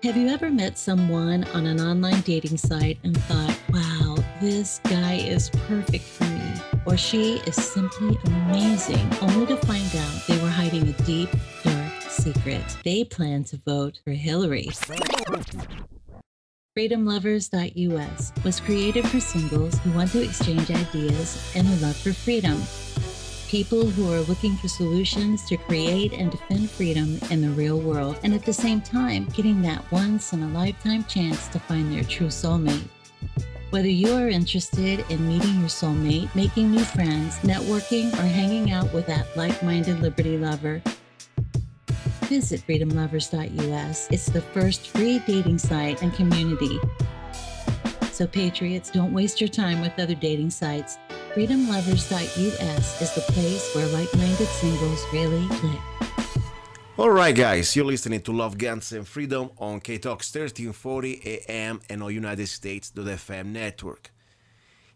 Have you ever met someone on an online dating site and thought, wow, this guy is perfect for me, or she is simply amazing, only to find out they were hiding a deep, dark secret? They plan to vote for Hillary. FreedomLovers.us was created for singles who want to exchange ideas and a love for freedom. People who are looking for solutions to create and defend freedom in the real world, and at the same time, getting that once-in-a-lifetime chance to find their true soulmate. Whether you are interested in meeting your soulmate, making new friends, networking, or hanging out with that like-minded liberty lover, visit freedomlovers.us. It's the first free dating site and community. So patriots, don't waste your time with other dating sites. freedomlovers.us is the place where like-minded singles really click. Alright guys, you're listening to Love, Guns and Freedom on K-Talks 1340 AM and on United States.FM network.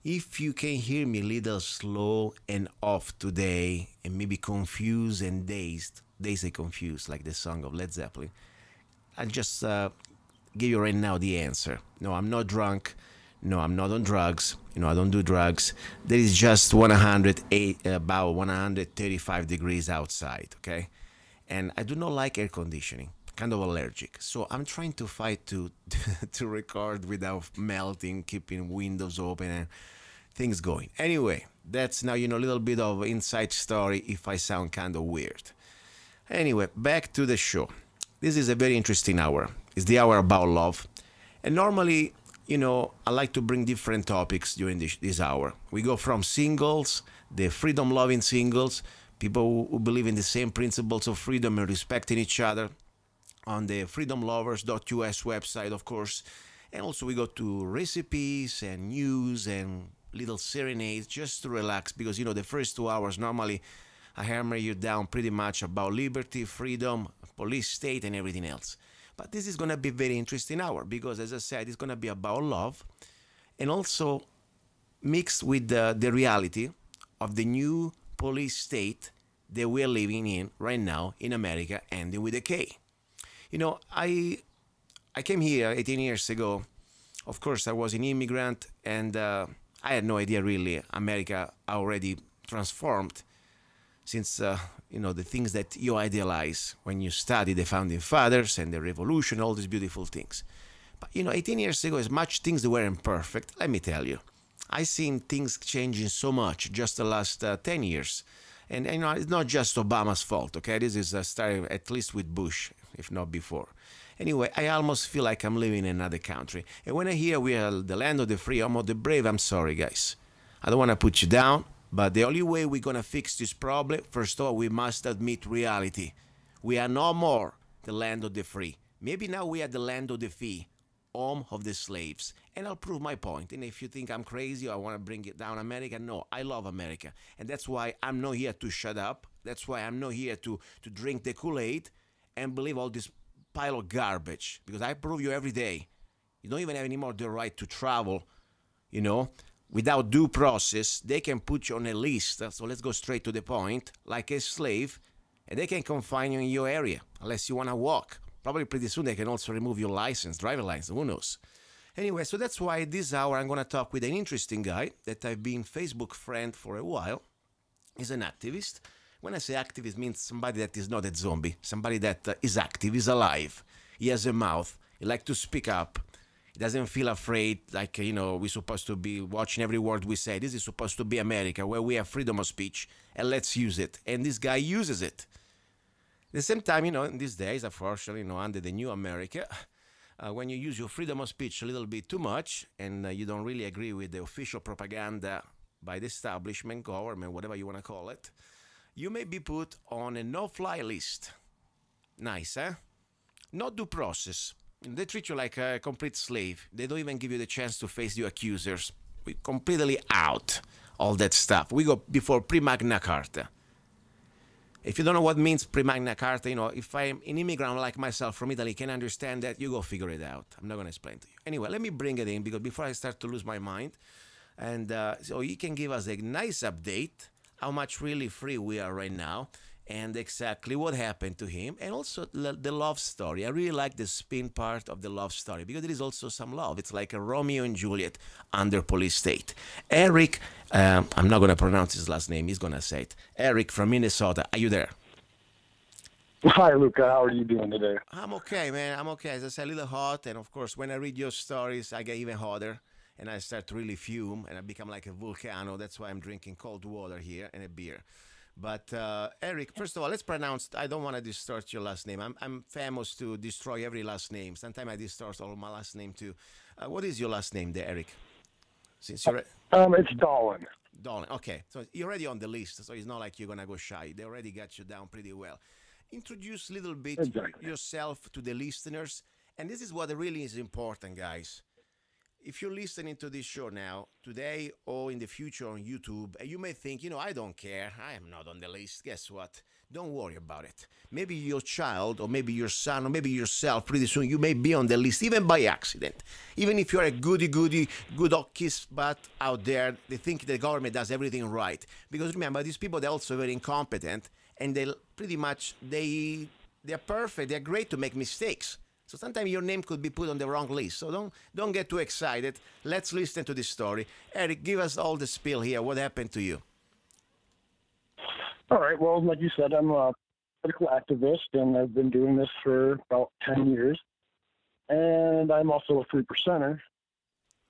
If you can hear me a little slow and off today and maybe confused and dazed and confused like the song of Led Zeppelin, I'll just give you right now the answer. No, I'm not drunk. No, I'm not on drugs. I don't do drugs. There is just about 135 degrees outside, okay? And I do not like air conditioning, kind of allergic. So I'm trying to fight to record without melting, keeping windows open and things going. Anyway, that's now, a little bit of inside story if I sound kind of weird. Anyway, back to the show. This is a very interesting hour. It's the hour about love. And normally, I like to bring different topics during this hour. We go from singles, the freedom-loving singles, people who believe in the same principles of freedom and respecting each other, on the freedomlovers.us website, of course. And also we go to recipes and news and little serenades just to relax because, the first 2 hours normally I hammer you down pretty much about liberty, freedom, police state, and everything else. But this is going to be a very interesting hour because, as I said, it's going to be about love and also mixed with the reality of the new police state that we're living in right now in America, ending with a K. I came here 18 years ago. Of course, I was an immigrant and I had no idea really America already transformed since, the things that you idealize when you study the Founding Fathers and the Revolution, all these beautiful things. But, 18 years ago, as much things that weren't perfect, let me tell you, I've seen things changing so much just the last 10 years. And, it's not just Obama's fault, okay? This is starting at least with Bush, if not before. Anyway, I almost feel like I'm living in another country. And when I hear we are the land of the free, home of the brave, I'm sorry, guys. I don't want to put you down. But the only way we're going to fix this problem, first of all, we must admit reality. We are no more the land of the free. Maybe now we are the land of the free, home of the slaves. And I'll prove my point. And if you think I'm crazy or I want to bring it down America, no, I love America. And that's why I'm not here to shut up. That's why I'm not here to drink the Kool-Aid and believe all this pile of garbage. Because I prove you every day, you don't even have anymore the right to travel, without due process. They can put you on a list, so let's go straight to the point, like a slave, and they can confine you in your area, unless you want to walk. Probably pretty soon they can also remove your license, driver license, who knows. Anyway, so that's why this hour I'm going to talk with an interesting guy that I've been Facebook friend for a while. He's an activist. When I say activist, it means somebody that is not a zombie, somebody that is active, is alive. He has a mouth, he likes to speak up. He doesn't feel afraid, like, we're supposed to be watching every word we say. This is supposed to be America, where we have freedom of speech, and let's use it. And this guy uses it. At the same time, in these days, unfortunately, under the new America, when you use your freedom of speech a little bit too much, and you don't really agree with the official propaganda by the establishment, government, whatever you want to call it, you may be put on a no-fly list. Nice, eh? No due process. They treat you like a complete slave. They don't even give you the chance to face your accusers. We're completely out all that stuff. We go before pre-Magna Carta. If you don't know what means pre-Magna Carta, if I'm an immigrant like myself from Italy, can understand that, you go figure it out. I'm not going to explain to you. Anyway, let me bring it in because before I start to lose my mind, and so you can give us a nice update how much really free we are right now. and exactly what happened to him, and also the love story. I really like the spin part of the love story because there is also some love. It's like a Romeo and Juliet under police state. Eric, I'm not going to pronounce his last name. He's going to say it. Eric from Minnesota. Are you there? Hi, Luca. How are you doing today? I'm okay, man. I'm okay. As I said, a little hot. And of course, when I read your stories, I get even hotter. And I start to really fume. And I become like a volcano. That's why I'm drinking cold water here and a beer. But Eric, first of all, let's pronounce. I don't want to distort your last name. I'm famous to destroy every last name. Sometimes I distort all my last name too. What is your last name there, Eric? Since you're it's Dahlen. Dahlen. Okay, so you're already on the list. So it's not like you're gonna go shy. They already got you down pretty well. Introduce a little bit yourself to the listeners, and this is what really is important, guys. If you're listening to this show now, today or in the future on YouTube, and you may think, I don't care, I am not on the list. Guess what? Don't worry about it. Maybe your child, or maybe your son, or maybe yourself, pretty soon you may be on the list, even by accident. Even if you're a good kiss butt out there, they think the government does everything right. Because remember, these people, they're also very incompetent, and they pretty much, they're perfect, they're great to make mistakes. So sometimes your name could be put on the wrong list. So don't get too excited. Let's listen to this story. Eric, give us all the spiel here. What happened to you? All right. Well, like you said, I'm a political activist, and I've been doing this for about 10 years. And I'm also a 3%er.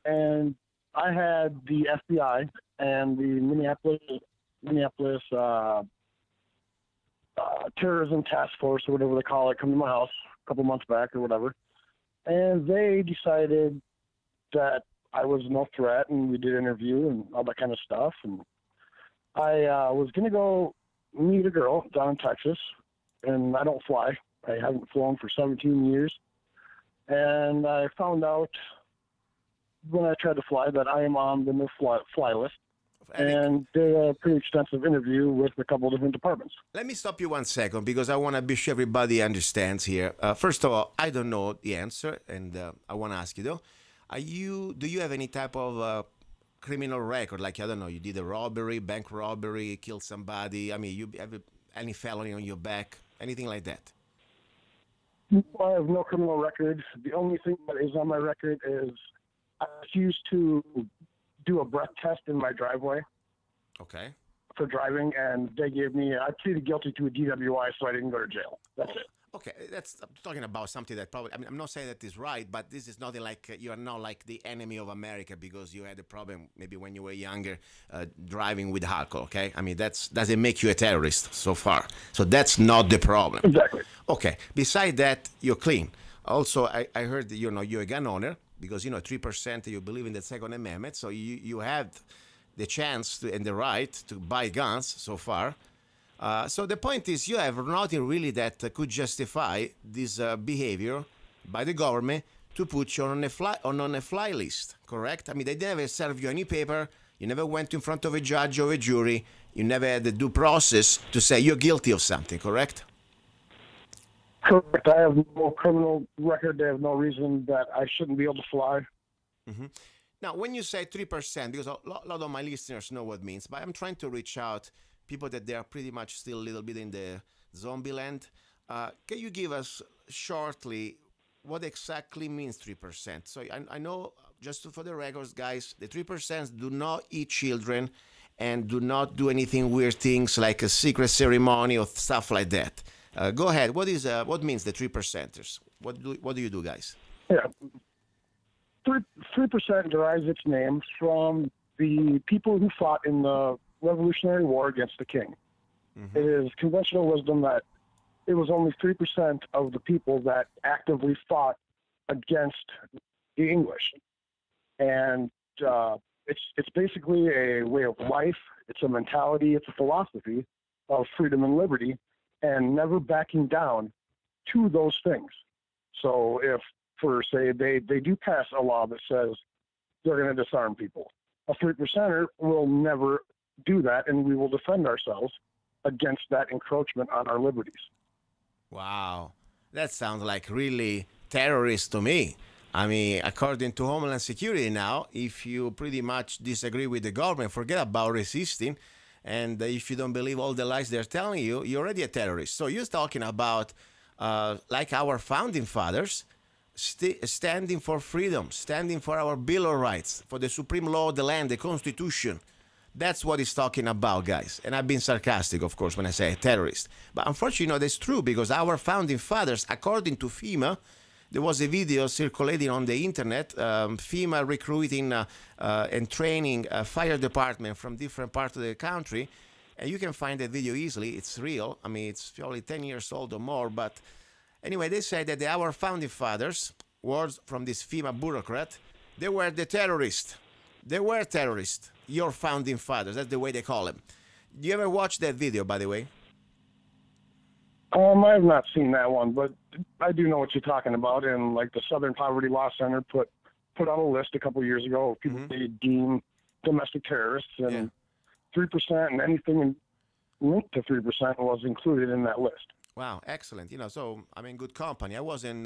And I had the FBI and the Minneapolis terrorism task force, or whatever they call it, come to my house a couple months back or whatever, and they decided that I was no threat, and we did an interview and all that kind of stuff, and I was going to go meet a girl down in Texas, and I don't fly. I haven't flown for 17 years, and I found out when I tried to fly that I am on the no fly list. And did a pretty extensive interview with a couple of different departments. Let me stop you 1 second because I want to be sure everybody understands here. First of all, I don't know the answer, and I want to ask you though. Do you have any type of criminal record? Like, I don't know, you did a robbery, bank robbery, killed somebody. I mean, you have any felony on your back, anything like that? I have no criminal record. The only thing that is on my record is I refused to do a breath test in my driveway. Okay. For driving, and I pleaded guilty to a DWI, so I didn't go to jail. That's it. Okay, I'm talking about something that probably, I'm not saying that is right, but this is nothing like, you are not like the enemy of America because you had a problem maybe when you were younger driving with alcohol, okay? I mean, doesn't make you a terrorist so far. So that's not the problem. Exactly. Okay, beside that, you're clean. Also, I heard that, you're a gun owner because, 3% you believe in the Second Amendment, so you had the chance and the right to buy guns so far. So the point is, you have nothing really that could justify this behavior by the government to put you on a fly list, correct? I mean, they never serve you any paper. You never went in front of a judge or a jury. You never had the due process to say you're guilty of something, correct? Correct. I have no criminal record. They have no reason that I shouldn't be able to fly. Mm-hmm. Now, when you say 3%, because a lot of my listeners know what it means, but I'm trying to reach out people that they are pretty much still a little bit in the zombie land. Can you give us shortly what exactly means 3%? So I know, just for the records, guys, the 3% do not eat children and do not do anything weird things like a secret ceremony or stuff like that. Go ahead. What means the 3%ers? What do you do, guys? Yeah, 3% derives its name from the people who fought in the Revolutionary War against the king. Mm-hmm. It is conventional wisdom that it was only 3% of the people that actively fought against the English, and it's basically a way of life. It's a mentality. It's a philosophy of freedom and liberty, and never backing down to those things. So if, for say, they do pass a law that says they're going to disarm people, a 3%er will never do that, and we will defend ourselves against that encroachment on our liberties. Wow. That sounds like really terrorist to me. I mean, according to Homeland Security now, if you pretty much disagree with the government, forget about resisting, And if you don't believe all the lies they're telling you, you're already a terrorist. So you're talking about, like our founding fathers, standing for freedom, standing for our Bill of Rights, for the supreme law of the land, the Constitution. That's what he's talking about, guys. And I've been sarcastic, of course, when I say terrorist. But unfortunately, that's true, because our founding fathers, according to FEMA, there was a video circulating on the internet, FEMA recruiting and training a fire department from different parts of the country. And you can find that video easily. It's real. I mean, it's probably 10 years old or more. But anyway, they say that our founding fathers, words from this FEMA bureaucrat, they were the terrorists. They were terrorists. Your founding fathers. That's the way they call them. Do you ever watch that video, by the way? I have not seen that one, but I do know what you're talking about. And like the Southern Poverty Law Center put on a list a couple of years ago of people they deem domestic terrorists, and 3% and anything linked to 3% was included in that list. Wow, excellent. You know, so I'm in good company. I was in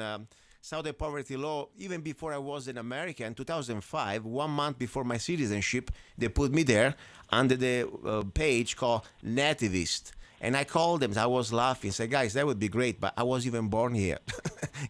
Southern Poverty Law even before I was in America in 2005. 1 month before my citizenship, they put me there under the page called Nativist. And I called them. I was laughing. Said, guys, that would be great, but I was even born here.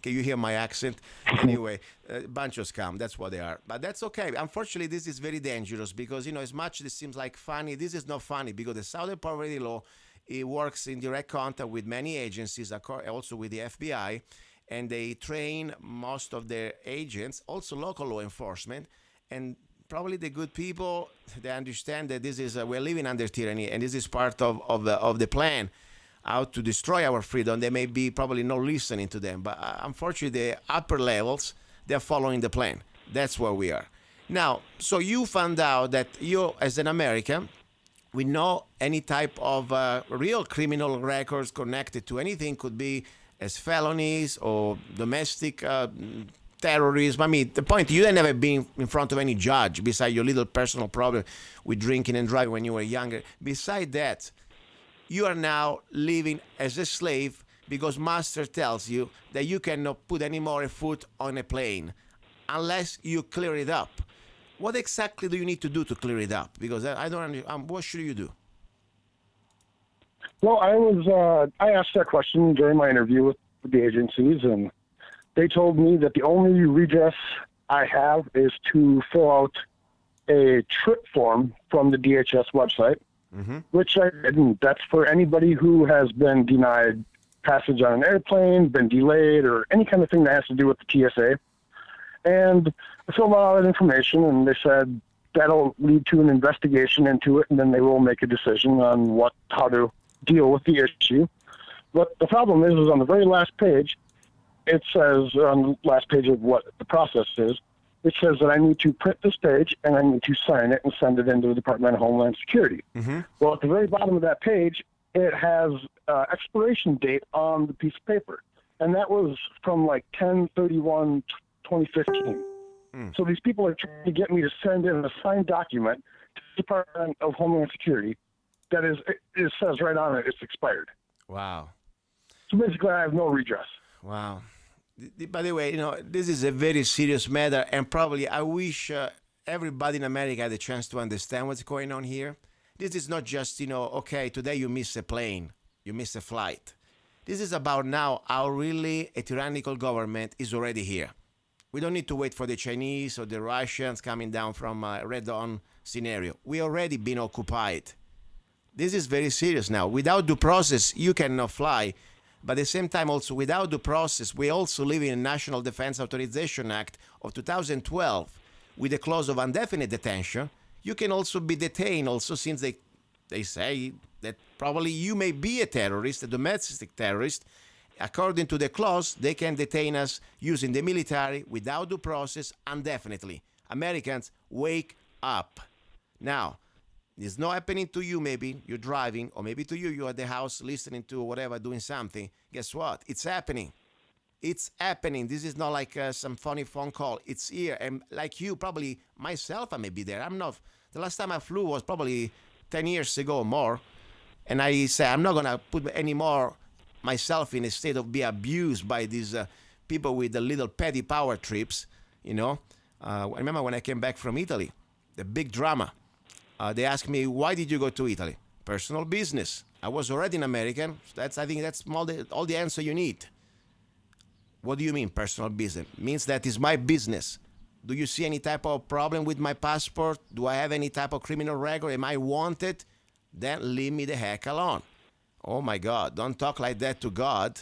Can you hear my accent? Anyway, bunch of scum. That's what they are. But that's okay. Unfortunately, this is very dangerous because, you know, as much as it seems like funny, this is not funny because the Southern Poverty Law, it works in direct contact with many agencies, also with the FBI, and they train most of their agents, also local law enforcement, and probably the good people, they understand that this is we're living under tyranny, and this is part of the plan, how to destroy our freedom. They may be probably not listening to them, but unfortunately, the upper levels, they're following the plan. That's where we are now. So you found out that you, as an American, we know any type of real criminal records connected to anything, could be as felonies or domestic terrorism. I mean, the point, you had never been in front of any judge besides your little personal problem with drinking and driving when you were younger. Besides that, you are now living as a slave because master tells you that you cannot put any more foot on a plane unless you clear it up. What exactly do you need to do to clear it up? Because I don't understand. What should you do? Well, I asked that question during my interview with the agencies, and they told me that the only redress I have is to fill out a trip form from the DHS website, which I didn't. That's for anybody who has been denied passage on an airplane, been delayed, or any kind of thing that has to do with the TSA. And I filled out all that information, and they said that'll lead to an investigation into it, and then they will make a decision on how to deal with the issue. But the problem is on the very last page, it says on the last page of what the process is, it says that I need to print this page and I need to sign it and send it into the Department of Homeland Security. Well, at the very bottom of that page, it has expiration date on the piece of paper. And that was from like 10/31/2015. So these people are trying to get me to send in a signed document to the Department of Homeland Security that it says right on it it's expired. Wow. So basically I have no redress. Wow. By the way, you know, this is a very serious matter, and probably I wish everybody in America had a chance to understand what's going on here. This is not just, you know, okay, today you miss a plane, you miss a flight. This is about now how really a tyrannical government is already here. We don't need to wait for the Chinese or the Russians coming down from a Red Dawn scenario. We already been occupied. This is very serious now. Without due process, you cannot fly. But at the same time, also without due process, we also live in a National Defense Authorization Act of 2012 with a clause of indefinite detention. You can also be detained also, since they say that probably you may be a terrorist, a domestic terrorist. According to the clause, they can detain us using the military without due process indefinitely. Americans, wake up. Now, it's not happening to you, maybe you're driving, or maybe to you, you're at the house listening to whatever, doing something. Guess what? It's happening. It's happening. This is not like some funny phone call. It's here. And like you, probably myself, I may be there. I'm not. The last time I flew was probably 10 years ago or more. And I say, I'm not going to put any more myself in a state of being abused by these people with the little petty power trips, you know. I remember when I came back from Italy, the big drama. They asked me, why did you go to Italy? Personal business. I was already an American. I think that's all the answer you need. What do you mean, personal business? Means that it's my business. Do you see any type of problem with my passport? Do I have any type of criminal record? Am I wanted? Then leave me the heck alone. Oh my God, don't talk like that to God.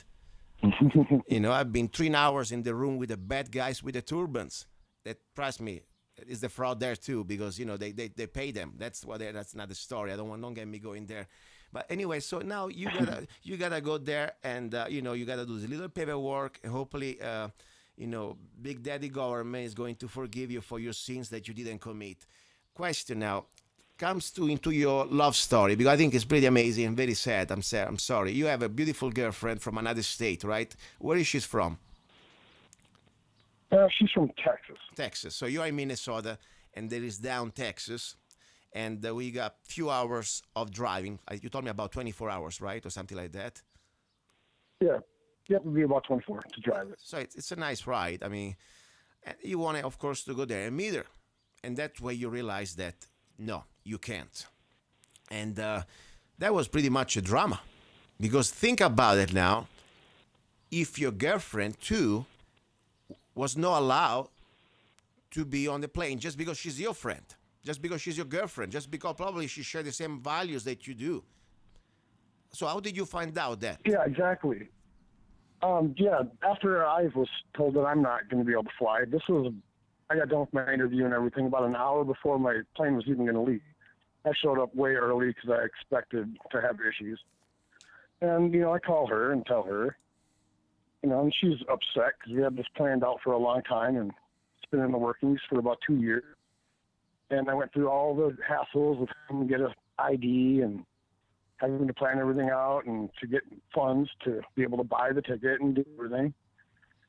You know, I've been 3 hours in the room with the bad guys with the turbans. That, trust me, is the fraud there too, because, you know, they pay them. That's not the story. Don't get me going there. But anyway, so now you gotta go there, and you know, you gotta do this little paperwork, and hopefully, you know, Big Daddy government is going to forgive you for your sins that you didn't commit. Question now comes into your love story, because I think it's pretty amazing and very sad. I'm sorry. You have a beautiful girlfriend from another state, right? Where is she from? She's from Texas. Texas. So you are in Minnesota, and there is down Texas. And we got few hours of driving. You told me about 24 hours, right? Or something like that? Yeah. It would be about 24 to drive it. So it's a nice ride. I mean, you want, of course, to go there and meet her. And that's where you realize that, no, you can't. And that was pretty much a drama. Because think about it now. If your girlfriend, too, was not allowed to be on the plane just because she's your friend. Just because she's your girlfriend, just because probably she shares the same values that you do. So how did you find out that? Yeah, exactly. Yeah, after I was told that I'm not going to be able to fly, I got done with my interview and everything about an hour before my plane was even going to leave. I showed up way early because I expected to have issues. And, you know, I call her and tell her, you know, and she's upset because we had this planned out for a long time, and it's been in the workings for about 2 years. And I went through all the hassles of having to get an ID and having to plan everything out and to get funds to be able to buy the ticket and do everything.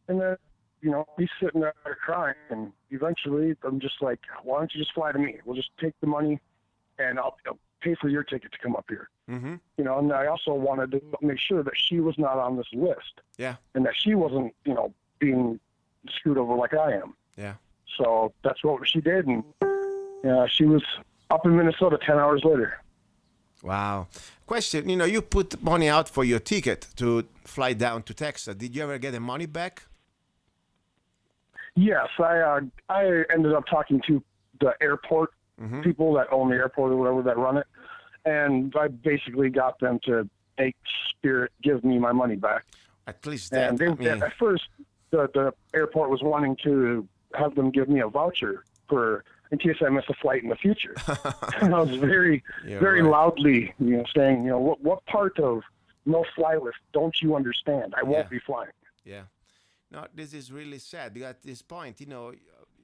And then, you know, he's sitting there crying. And eventually I'm just like, why don't you just fly to me? We'll just take the money and I'll pay for your ticket to come up here. Mm-hmm. You know, and I also wanted to make sure that she was not on this list. Yeah. And that she wasn't, you know, being screwed over like I am. Yeah. So that's what she did. And she was up in Minnesota 10 hours later. Wow. Question, you know, you put money out for your ticket to fly down to Texas. Did you ever get the money back? Yes, I ended up talking to the airport people that own the airport or whatever that run it, and I basically got them to make Spirit give me my money back. At least that. And at first, the airport was wanting to have them give me a voucher in case I miss a flight in the future. And I was very loudly, you know, saying, you know, what part of no fly list don't you understand? I won't be flying. Yeah. No, this is really sad, because at this point, you know,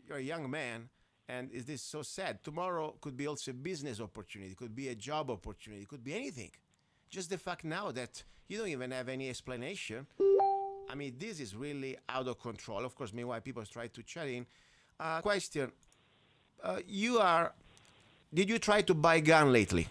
you're a young man, and is this so sad? Tomorrow could be also a business opportunity, could be a job opportunity, could be anything. Just the fact now that you don't even have any explanation. I mean, this is really out of control. Of course, meanwhile, people try to chat in. Question. Did you try to buy a gun lately?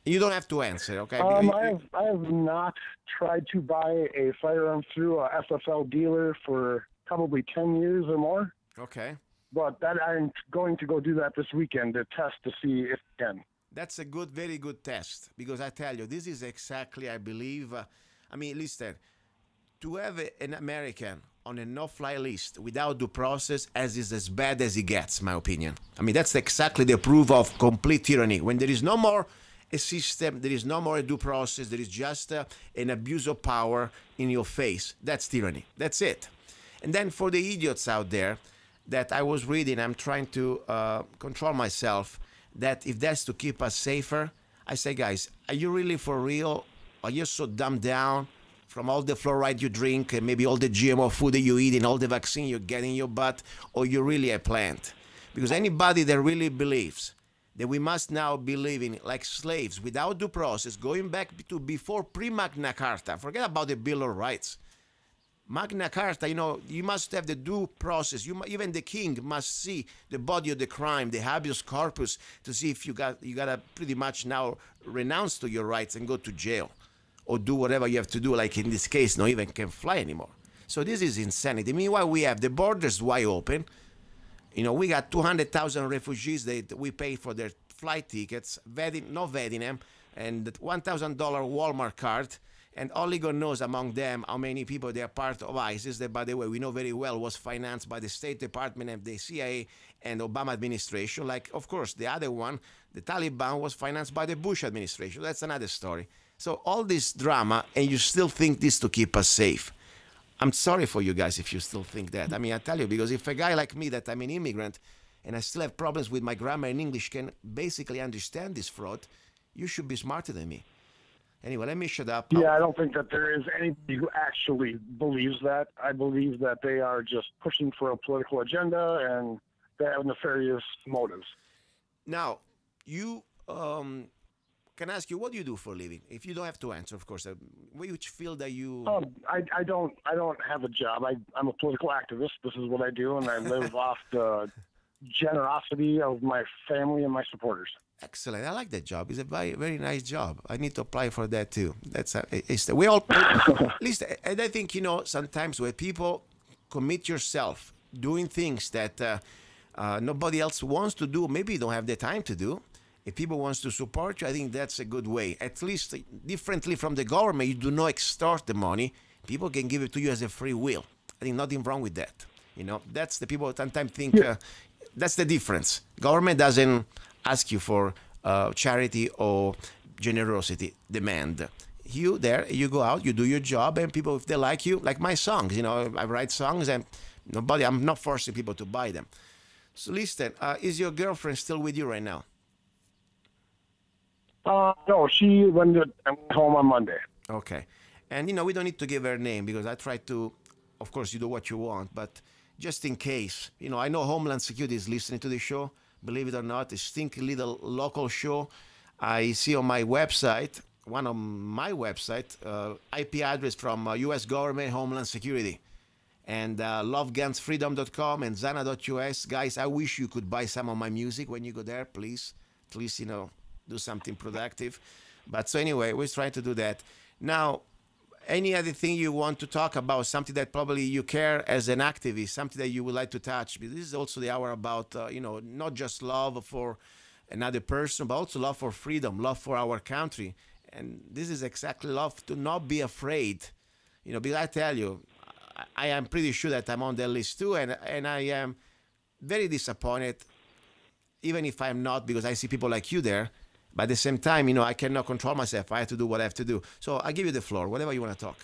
You don't have to answer, okay? I have not tried to buy a firearm through a FFL dealer for probably 10 years or more. Okay. But I'm going to go do that this weekend to test to see if I can. That's a very good test, because I tell you, this is exactly, I believe, I mean, listen, to have an American on a no-fly list without due process is as bad as it gets, in my opinion. I mean, that's exactly the proof of complete tyranny. When there is no more a system, there is no more a due process, there is just an abuse of power in your face. That's tyranny. That's it. And then for the idiots out there that I was reading, I'm trying to control myself, that if that's to keep us safer, I say, guys, are you really for real? Are you so dumbed down from all the fluoride you drink and maybe all the GMO food that you eat and all the vaccine you get in your butt, or you really a plant? Because anybody that really believes that we must now be living like slaves without due process, going back to before pre-Magna Carta, forget about the Bill of Rights. Magna Carta, you know, you must have the due process. Even the king must see the body of the crime, the habeas corpus, to see if you gotta pretty much now renounce to your rights and go to jail, or do whatever you have to do. Like in this case, not even can fly anymore. So this is insanity. Meanwhile, we have the borders wide open. You know, we got 200,000 refugees that we pay for their flight tickets, not vetting them, and that $1,000 Walmart card, and only God knows among them how many people they are part of ISIS, that, by the way, we know very well was financed by the State Department and the CIA and Obama administration. Like, of course, the other one, the Taliban, was financed by the Bush administration. That's another story. So all this drama, and you still think this to keep us safe. I'm sorry for you guys if you still think that. I mean, I tell you, because if a guy like me, that I'm an immigrant, and I still have problems with my grammar and English, can basically understand this fraud, you should be smarter than me. Anyway, let me shut up. Yeah, I don't think that there is anybody who actually believes that. I believe that they are just pushing for a political agenda and they have nefarious motives. Now, you can I ask you, what do you do for a living? If you don't have to answer, of course. Which field are you? I don't have a job. I'm a political activist. This is what I do, and I live off the generosity of my family and my supporters. Excellent. I like that job. It's a very, very nice job. I need to apply for that too. We all, at least, and I think, you know, sometimes when people commit yourself doing things that nobody else wants to do, maybe you don't have the time to do. If people wants to support you, I think that's a good way. At least differently from the government, you do not extort the money. People can give it to you as a free will. I think nothing wrong with that. You know, that's the people sometimes think that's the difference. Government doesn't ask you for charity or generosity demand. You go out, you do your job, and people, if they like you, like my songs, you know, I write songs and I'm not forcing people to buy them. So listen, is your girlfriend still with you right now? No, she went home on Monday. Okay. And, you know, we don't need to give her name because I try to, of course, you do what you want, but just in case, you know, I know Homeland Security is listening to the show. Believe it or not, a stinky little local show. I see on my website, one of my website, IP address from U.S. government, Homeland Security. And lovegunsfreedom.com and Zanna.us. Guys, I wish you could buy some of my music when you go there, please. Please, you know, do something productive. But so anyway, we're trying to do that. Now, any other thing you want to talk about, something that probably you care as an activist, something that you would like to touch? Because this is also the hour about, you know, not just love for another person, but also love for freedom, love for our country. And this is exactly love, to not be afraid. You know, because I tell you, I am pretty sure that I'm on that list too, and I am very disappointed, even if I'm not, because I see people like you there. But at the same time, you know, I cannot control myself. I have to do what I have to do. So I give you the floor, whatever you want to talk.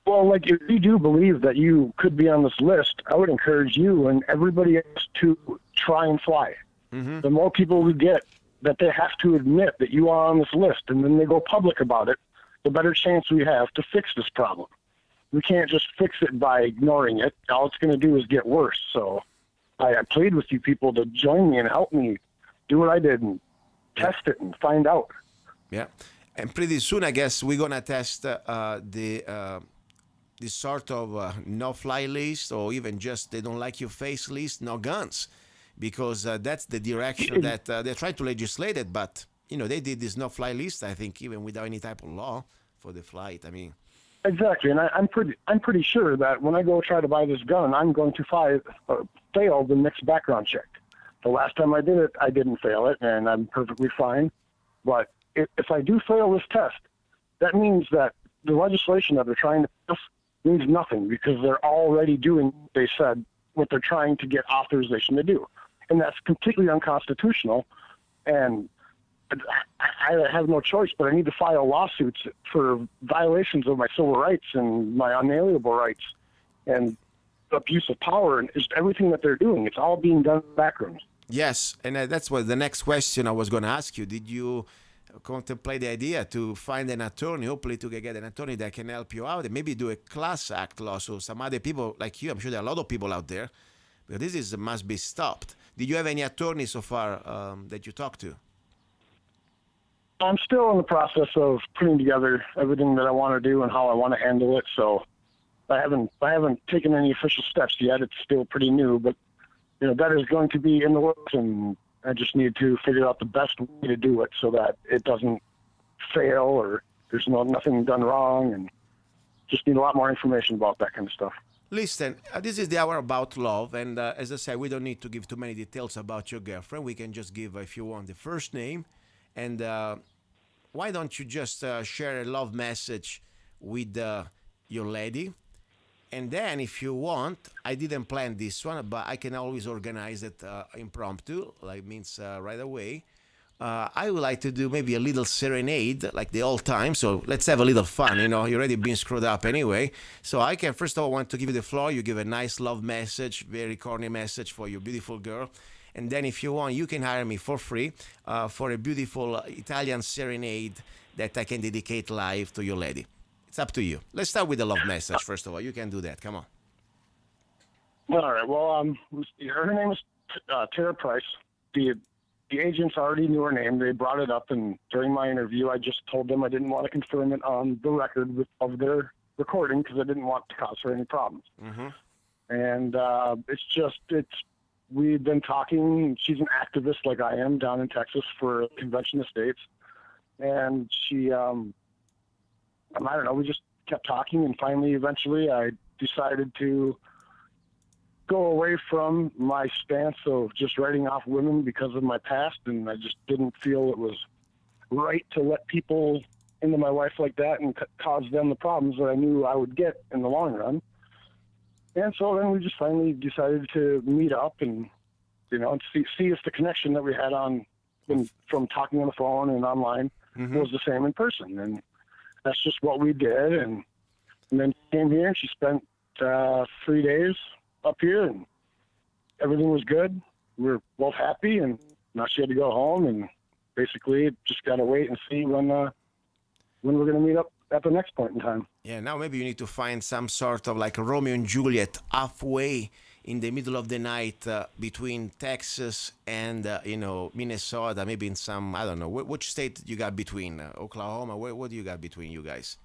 Well, like, if you do believe that you could be on this list, I would encourage you and everybody else to try and fly. Mm-hmm. The more people we get that they have to admit that you are on this list, and then they go public about it, the better chance we have to fix this problem. We can't just fix it by ignoring it. All it's going to do is get worse. So I plead with you people to join me and help me do what I did and test it and find out. Yeah. And pretty soon, I guess, we're going to test this sort of no-fly list, or even just they don't like your face list, no guns, because that's the direction that they try to legislate it. But, you know, they did this no-fly list, I think, even without any type of law for the flight. I mean... Exactly, and I'm pretty sure that when I go try to buy this gun, I'm going to fail the next background check. The last time I did it, I didn't fail it, and I'm perfectly fine. But if I do fail this test, that means that the legislation that they're trying to pass means nothing, because they're already doing, they said, what they're trying to get authorization to do. And that's completely unconstitutional, and I have no choice, but I need to file lawsuits for violations of my civil rights and my unalienable rights and abuse of power and just everything that they're doing. It's all being done in the background. Yes, and that's what the next question I was going to ask you. Did you contemplate the idea to find an attorney, hopefully to get an attorney that can help you out, and maybe do a class act law so some other people like you, I'm sure there are a lot of people out there, but this must be stopped. Did you have any attorney so far that you talked to? I'm still in the process of putting together everything that I want to do and how I want to handle it. So I haven't taken any official steps yet. It's still pretty new, but you know, that is going to be in the works, and I just need to figure out the best way to do it so that it doesn't fail or there's nothing done wrong, and just need a lot more information about that kind of stuff. Listen, this is the hour about love, and as I said, we don't need to give too many details about your girlfriend. We can just give, if you want, the first name And why don't you just share a love message with your lady? And then if you want, I didn't plan this one, but I can always organize it impromptu, like means right away. I would like to do maybe a little serenade, like the old time. So let's have a little fun. You know, you're already been screwed up anyway. So I can first of all want to give you the floor. You give a nice love message, very corny message for your beautiful girl. And then if you want, you can hire me for free for a beautiful Italian serenade that I can dedicate live to your lady. It's up to you. Let's start with the love message, first of all. You can do that. Come on. All right. Well, her name is Tara Price. The agents already knew her name. They brought it up, and during my interview, I just told them I didn't want to confirm it on the record of their recording because I didn't want to cause her any problems. Mm-hmm. And we've been talking. She's an activist like I am down in Texas for Convention of States. And she, I don't know, we just kept talking, and finally, eventually, I decided to go away from my stance of just writing off women because of my past, and I just didn't feel it was right to let people into my life like that and cause them the problems that I knew I would get in the long run. And so then we just finally decided to meet up and, you know, see if the connection that we had from talking on the phone and online was the same in person. And that's just what we did. And then came here, and she spent 3 days up here, and everything was good. We were both happy, and now she had to go home, and basically just got to wait and see when we're going to meet up at the next point in time. Yeah, now maybe you need to find some sort of like Romeo and Juliet halfway in the middle of the night between Texas and, Minnesota, maybe in some, I don't know, which state you got between? Oklahoma? What do you got between you guys?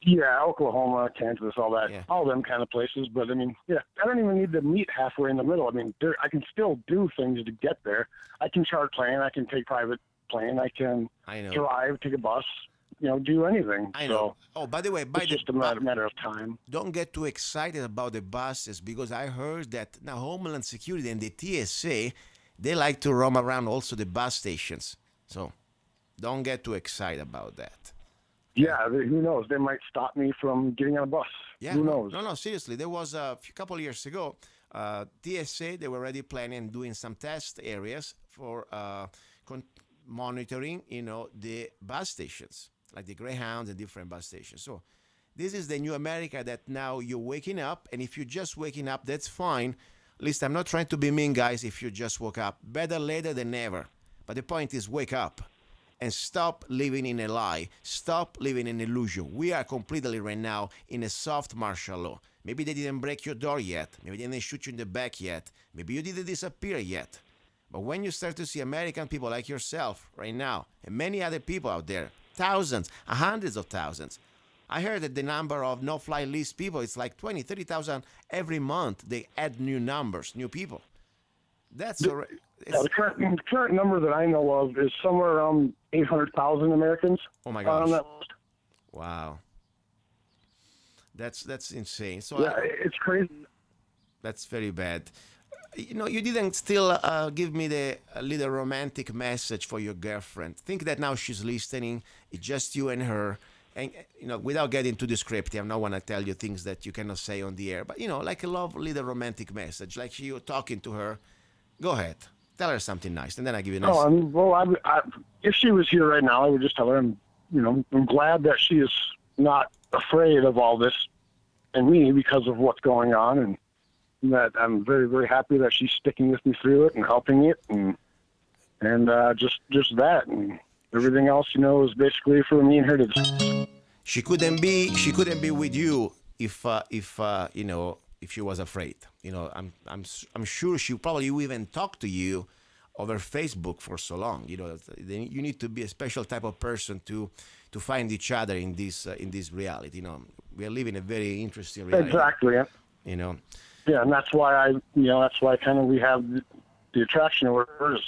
Yeah, Oklahoma, Kansas, all that, all them kind of places. But I mean, yeah, I don't even need to meet halfway in the middle. I mean, I can still do things to get there. I can charter plane. I can take private plane. I can drive, take a bus. You know, do anything. I know. So oh, by the way, it's just a matter of time. Don't get too excited about the buses, because I heard that now Homeland Security and the TSA, they like to roam around also the bus stations. So don't get too excited about that. Yeah, who knows? They might stop me from getting on a bus. Yeah, who knows? No, seriously. There was a couple of years ago, TSA, they were already planning and doing some test areas for monitoring, the bus stations, like the Greyhounds and different bus stations. So this is the new America that now you're waking up, and if you're just waking up, that's fine. At least I'm not trying to be mean, guys, if you just woke up. Better later than never. But the point is, wake up. And stop living in a lie. Stop living in illusion. We are completely right now in a soft martial law. Maybe they didn't break your door yet. Maybe they didn't shoot you in the back yet. Maybe you didn't disappear yet. But when you start to see American people like yourself right now, and many other people out there, thousands, hundreds of thousands. I heard that the number of no-fly list people, it's like 20, 30,000 every month. They add new numbers, new people. That's the current number that I know of is somewhere around 800,000 Americans. Oh my gosh! On that list. Wow, that's insane. So yeah, it's crazy. That's very bad. You didn't still give me the little romantic message for your girlfriend. Think that now she's listening. It's just you and her. And, without getting too descriptive, I don't want to tell you things that you cannot say on the air. But, like a little romantic message, like you're talking to her. Go ahead. Tell her something nice, and then I give you a nice... Well, if she was here right now, I would just tell her, I'm glad that she is not afraid of all this and me because of what's going on, and that I'm very, very happy that she's sticking with me through it and helping it, and just that, and everything else, is basically for me and her to discuss. She couldn't be with you if she was afraid. I'm sure she probably even talked to you over Facebook for so long. You need to be a special type of person to find each other in this reality. We are living a very interesting reality. Exactly. Yeah, and that's why kind of we have the attraction of hers.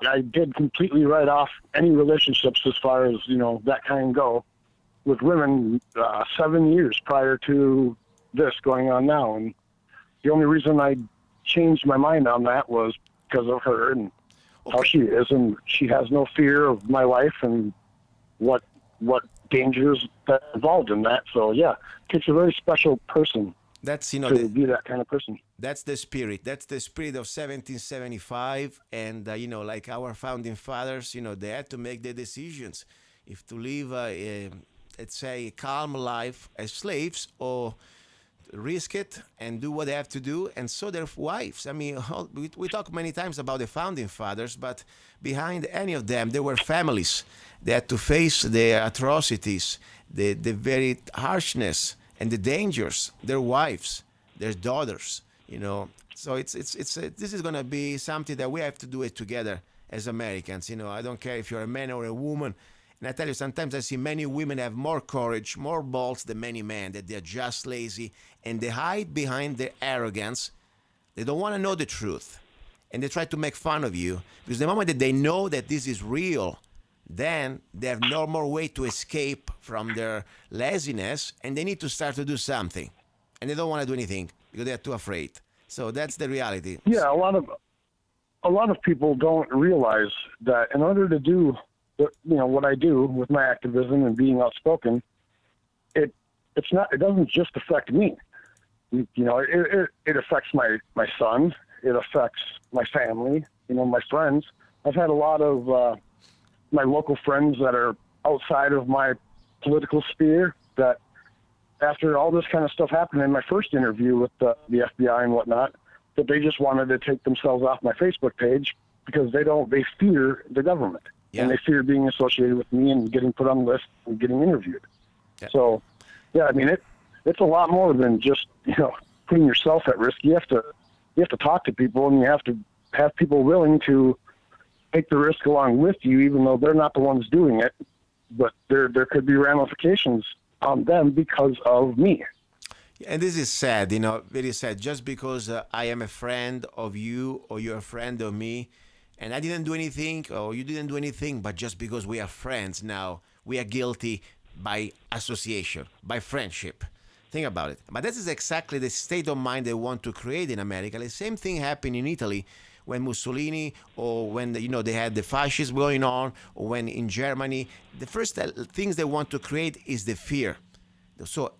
I did completely write off any relationships as far as that kind go with women 7 years prior to this going on now, and the only reason I changed my mind on that was because of her. And how she is, and she has no fear of my life and what dangers that involved in that. So yeah, it takes a very special person that's to be that kind of person. That's the spirit. That's the spirit of 1775, and like our founding fathers, they had to make their decisions, if to live let's say a calm life as slaves, or risk it and do what they have to do, and so their wives. I mean, we talk many times about the founding fathers, but behind any of them, there were families. They had to face the atrocities, the very harshness and the dangers. Their wives, their daughters. So this is gonna be something that we have to do it together as Americans. I don't care if you're a man or a woman. And I tell you, sometimes I see many women have more courage, more balls than many men, that they're just lazy and they hide behind their arrogance. They don't want to know the truth. And they try to make fun of you, because the moment that they know that this is real, then they have no more way to escape from their laziness, and they need to start to do something. And they don't want to do anything because they're too afraid. So that's the reality. Yeah, a lot of people don't realize that in order to do what I do with my activism and being outspoken, it doesn't just affect me. It affects my son. It affects my family. My friends. I've had a lot of my local friends that are outside of my political sphere that, after all this kind of stuff happened in my first interview with the FBI and whatnot, that they just wanted to take themselves off my Facebook page because they fear the government. Yeah. And they fear being associated with me and getting put on the list and getting interviewed. Yeah. So, yeah, I mean, it's a lot more than just, putting yourself at risk. You have to talk to people, and you have to have people willing to take the risk along with you, even though they're not the ones doing it. But there could be ramifications on them because of me. And this is sad, very sad. Just because I am a friend of you, or you're a friend of me, and I didn't do anything, or you didn't do anything, but just because we are friends now, we are guilty by association, by friendship. Think about it. But this is exactly the state of mind they want to create in America. The same thing happened in Italy when Mussolini, or when they had the fascism going on, or when in Germany. The first things they want to create is the fear. So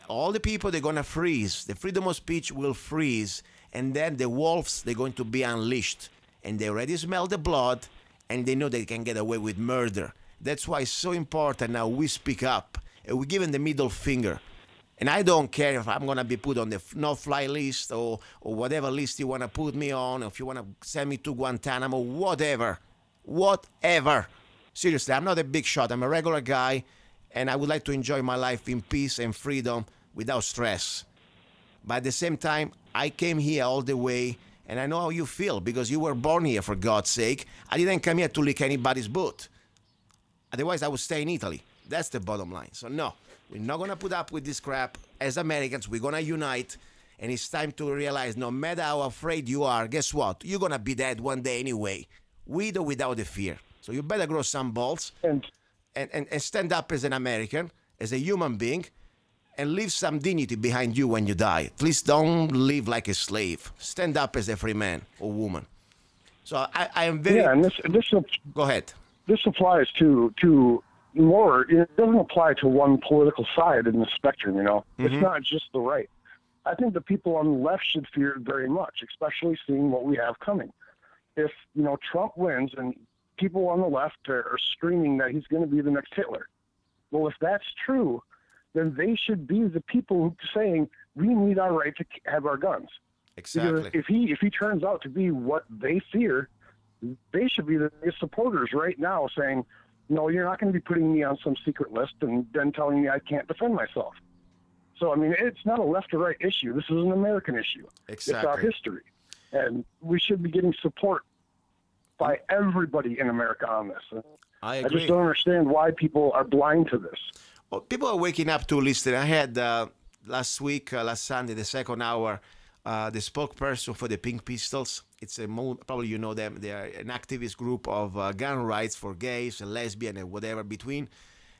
all the people, they're going to freeze. The freedom of speech will freeze, and then the wolves, they're going to be unleashed. And they already smell the blood, and they know they can get away with murder. That's why it's so important now we speak up, and we give them the middle finger. And I don't care if I'm going to be put on the no-fly list, or whatever list you want to put me on, or if you want to send me to Guantanamo, whatever. Seriously, I'm not a big shot. I'm a regular guy, and I would like to enjoy my life in peace and freedom without stress. But at the same time, I came here all the way, and I know how you feel, because you were born here, for God's sake. I didn't come here to lick anybody's boot. Otherwise, I would stay in Italy. That's the bottom line. So no, we're not going to put up with this crap. As Americans, we're going to unite. And it's time to realize, no matter how afraid you are, guess what? You're going to be dead one day anyway, with or without the fear. So you better grow some balls and stand up as an American, as a human being, and leave some dignity behind you when you die. Please don't live like a slave. Stand up as a free man or woman. So I am very... Yeah, and this Go ahead. This applies to more. It doesn't apply to one political side in the spectrum, Mm-hmm. It's not just the right. I think the people on the left should fear it very much, especially seeing what we have coming. If, Trump wins and people on the left are screaming that he's going to be the next Hitler. Well, if that's true, then they should be the people saying we need our right to have our guns. Exactly. Because if he turns out to be what they fear, they should be the supporters right now saying, no, you're not going to be putting me on some secret list and then telling me I can't defend myself. So, I mean, it's not a left or right issue. This is an American issue. Exactly. It's our history. And we should be getting support by everybody in America on this. I agree. I just don't understand why people are blind to this. Well, people are waking up to listen. I had last Sunday, the second hour, the spokesperson for the Pink Pistols. It's probably you know them. They are an activist group of gun rights for gays and lesbians and whatever between.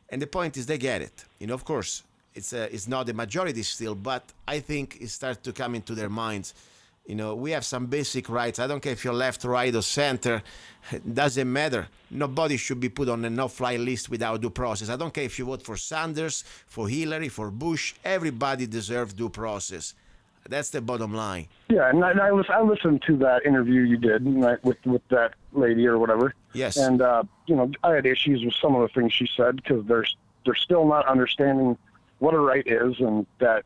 And the point is they get it. Of course, it's not the majority still, but I think it starts to come into their minds. You know, we have some basic rights. I don't care if you're left, right, or center. It doesn't matter. Nobody should be put on a no-fly list without due process. I don't care if you vote for Sanders, for Hillary, for Bush. Everybody deserves due process. That's the bottom line. Yeah, and I listened to that interview you did with that lady or whatever. Yes. And, you know, I had issues with some of the things she said because they're still not understanding what a right is, and that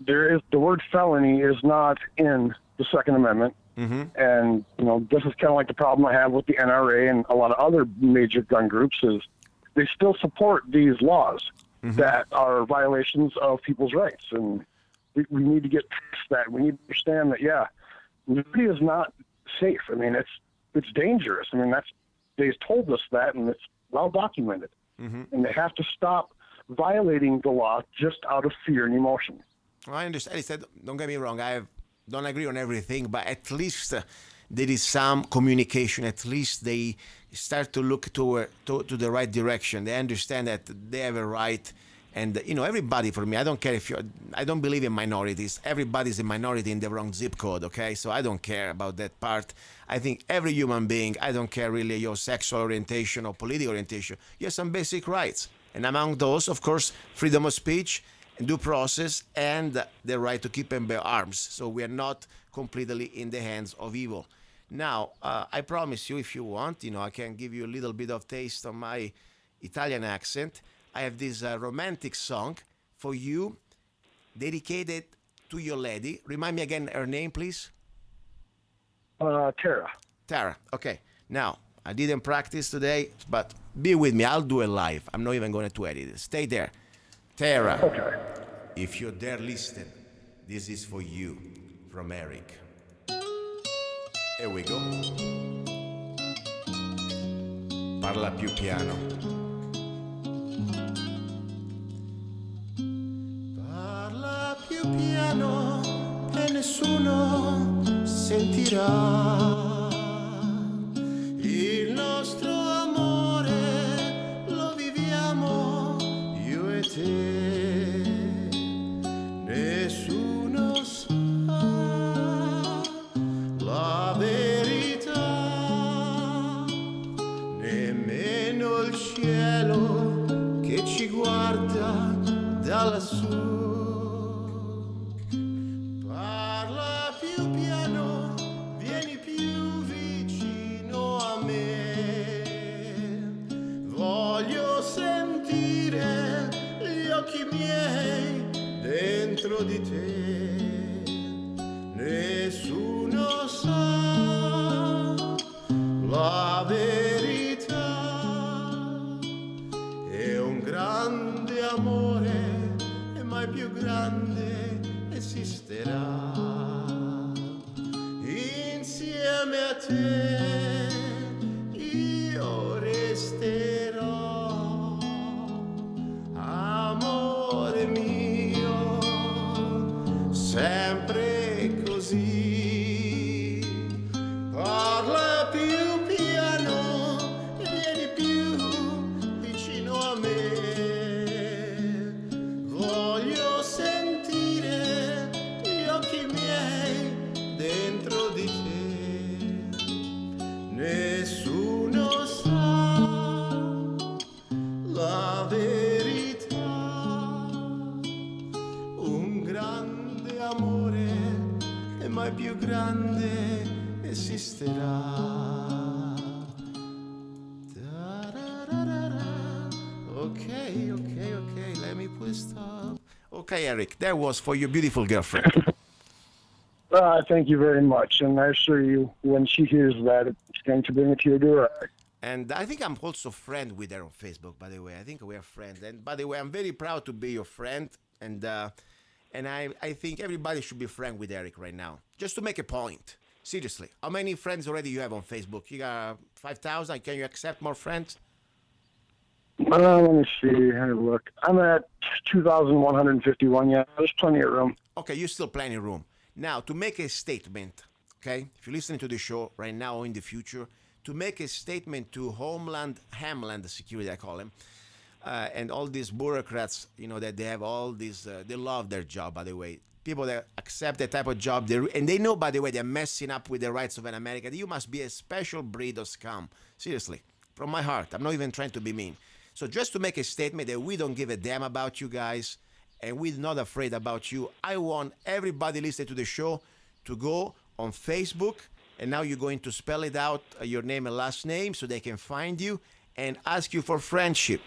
the word felony is not in the Second Amendment. Mm-hmm. And, you know, this is kind of like the problem I have with the NRA and a lot of other major gun groups is they still support these laws that are violations of people's rights. And we need to get past that. We need to understand that, yeah, liberty is not safe. I mean, it's dangerous. I mean, they've told us that, and it's well documented. And they have to stop violating the law just out of fear and emotion. I understand. I said, don't get me wrong. I don't agree on everything, but at least there is some communication. At least they start to look to the right direction. They understand that they have a right. And, you know, everybody, for me, I don't care if I don't believe in minorities. Everybody's a minority in the wrong zip code, okay? So I don't care about that part. I think every human being, I don't care really your sexual orientation or political orientation, you have some basic rights. And among those, of course, freedom of speech, due process, and the right to keep and bear arms. So we are not completely in the hands of evil. Now, I promise you, if you want, you know, I can give you a little bit of taste of my Italian accent. I have this romantic song for you, dedicated to your lady. Remind me again her name, please. Tara. Tara. Okay. Now, I didn't practice today, but be with me. I'll do it live. I'm not even going to edit it. Stay there. Tara. Okay. If you're there listening, this is for you from Eric. Here we go. Parla più piano. Parla più piano e nessuno sentirà. Il nostro amore lo viviamo io e te. Nessuno sa la verità, nemmeno il cielo che ci guarda da lassù. Parla più piano, vieni più vicino a me. Voglio sentire gli occhi miei dentro di te. Nessuno sa la verità. È un grande amore e mai più grande esisterà. Insieme a te io resterò, amore mio, sempre così. Parla più piano e vieni più vicino a me. Voglio sentire gli occhi miei dentro di te. Nessuno sa la verità. Un grande amore e mai più grande esisterà. Okay, let me put stop. Okay, Eric, that was for your beautiful girlfriend. Thank you very much, and I assure you, when she hears that, it's going to bring a tear to her eye. And I think I'm also friend with her on Facebook, by the way. I think we are friends. And by the way, I'm very proud to be your friend. And I think everybody should be friend with Eric right now, just to make a point. Seriously, how many friends already you have on Facebook? You got 5,000. Can you accept more friends? Let me see. Have a look. I'm at 2,151. Yeah, there's plenty of room. Okay, you still plenty of room. Now, to make a statement, okay, if you're listening to the show right now or in the future, to make a statement to Hamland Security, I call him, and all these bureaucrats, that they have all these, they love their job, by the way. People that accept that type of job, and they know, by the way, they're messing up with the rights of an American. You must be a special breed of scum. Seriously, from my heart. I'm not even trying to be mean. So just to make a statement that we don't give a damn about you guys, and we're not afraid about you, I want everybody listening to the show to go on Facebook, and now you're going to spell it out, your name and last name, so they can find you and ask you for friendship.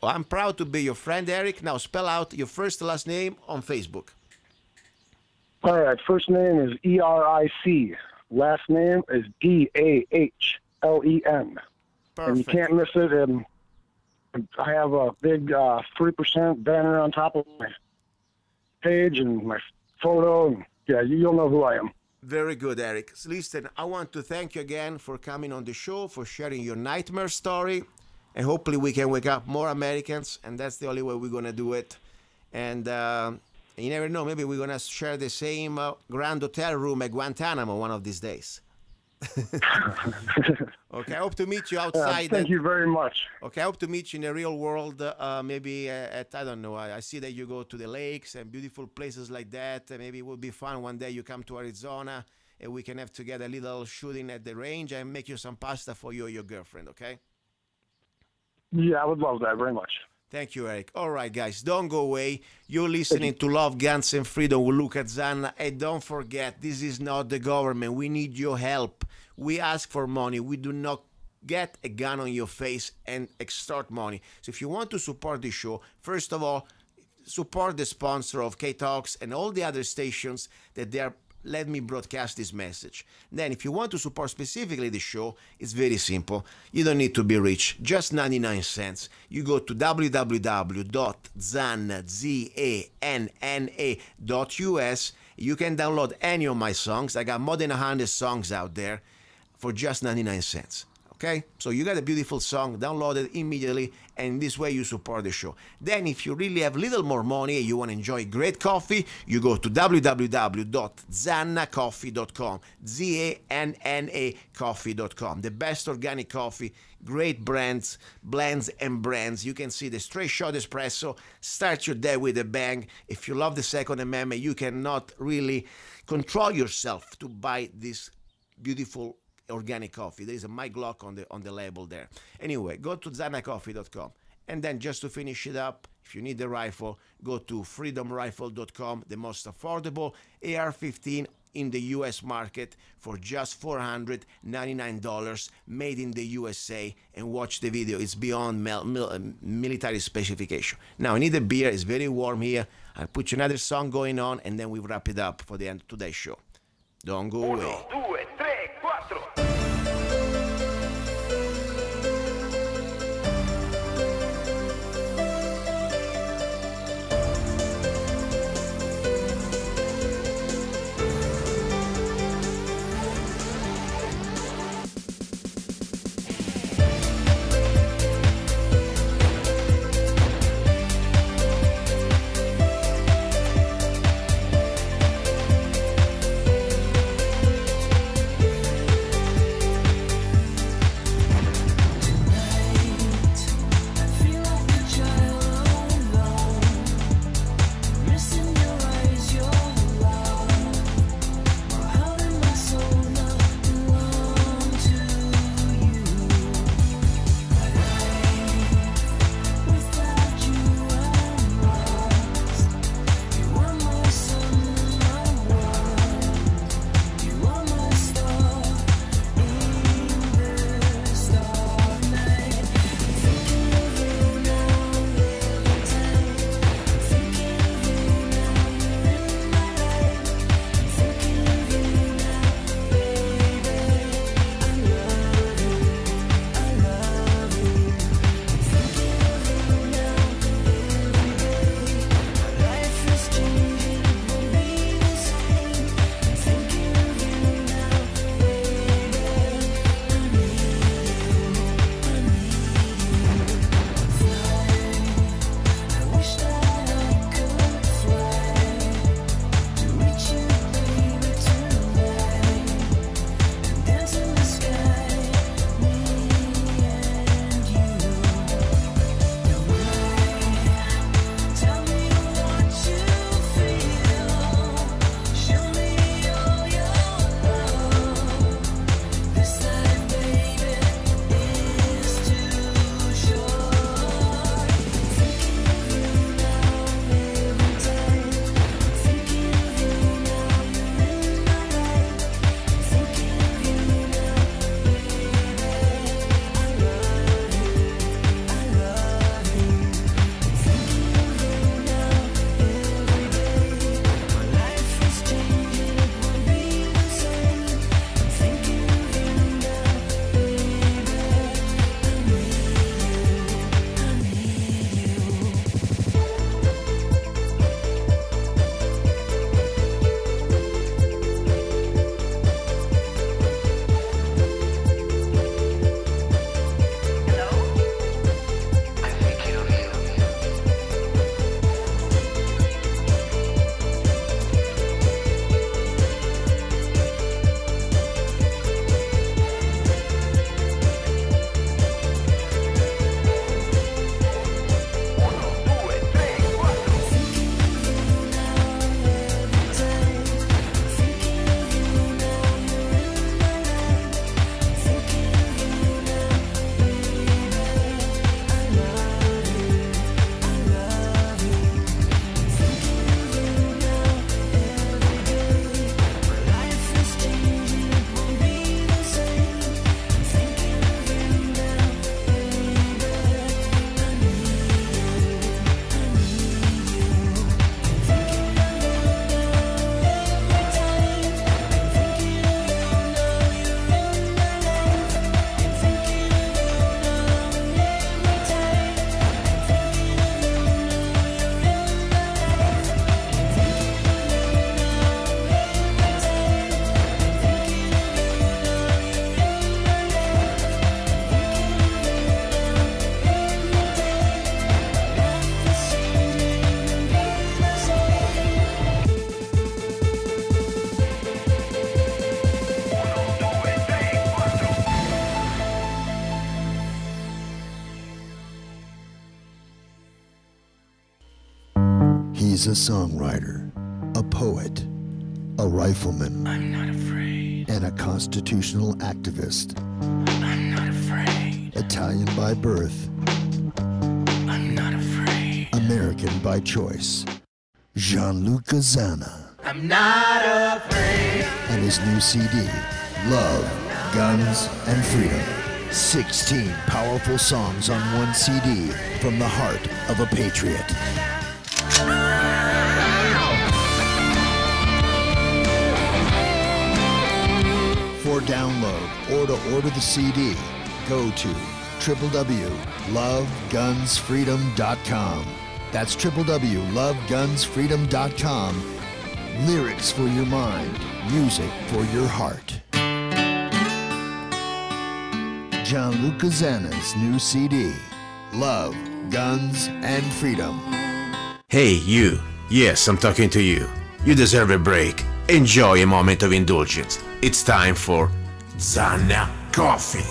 Well, I'm proud to be your friend, Eric. Now spell out your first and last name on Facebook. All right. First name is E-R-I-C. Last name is D-A-H-L-E-N. Perfect. And you can't miss it. And I have a big 3% banner on top of my page and my photo. And yeah, you'll know who I am. Very good, Eric. Listen, I want to thank you again for coming on the show, for sharing your nightmare story. And hopefully we can wake up more Americans, and that's the only way we're going to do it. And you never know, maybe we're going to share the same grand hotel room at Guantanamo one of these days. Okay, I hope to meet you outside. Thank you very much. Okay, I hope to meet you in the real world, maybe at, I don't know, I see that you go to the lakes and beautiful places like that. Maybe it would be fun one day you come to Arizona and we can have together a little shooting at the range and make you some pasta for you or your girlfriend, okay? Yeah, I would love that very much. Thank you, Eric. All right, guys, don't go away. You're listening to Love, Guns, and Freedom with Luca Zanna. And don't forget, this is not the government. We need your help. We ask for money. We do not get a gun on your face and extort money. So if you want to support the show, first of all, support the sponsor of K-Talks and all the other stations that they are. Let me broadcast this message. Then if you want to support specifically the show, it's very simple. You don't need to be rich, just 99 cents. You go to www.zanna.us. You can download any of my songs. I got more than 100 songs out there for just 99 cents. Okay? So you got a beautiful song, download it immediately, and this way you support the show. Then if you really have little more money and you want to enjoy great coffee, you go to www.zannacoffee.com, Z-A-N-N-A coffee.com. The best organic coffee, great blends and brands. You can see the straight shot espresso. Start your day with a bang. If you love the Second Amendment, you cannot really control yourself to buy this beautiful organic coffee. There is a Mike Glock on the label there. Anyway, go to zannacoffee.com. And then just to finish it up, if you need a rifle, go to freedomrifle.com, the most affordable AR-15 in the US market for just $499, made in the USA, and watch the video. It's beyond military specification. Now, I need a beer. It's very warm here. I'll put you another song going on, and then we wrap it up for the end of today's show. Don't go away. 1, 2, 3, 4. is a songwriter, a poet, a rifleman. I'm not afraid. And a constitutional activist. I'm not afraid. Italian by birth. I'm not afraid. American by choice. Luca Zanna. I'm not afraid. And his new CD, Love, Guns, and Freedom. 16 powerful songs on one CD from the heart of a patriot. For download or to order the CD, go to www.lovegunsfreedom.com. That's www.lovegunsfreedom.com. Lyrics for your mind, music for your heart. Luca Zanna's new CD, Love, Guns, and Freedom. Hey, you. Yes, I'm talking to you. You deserve a break. Enjoy a moment of indulgence. It's time for Zanna Coffee.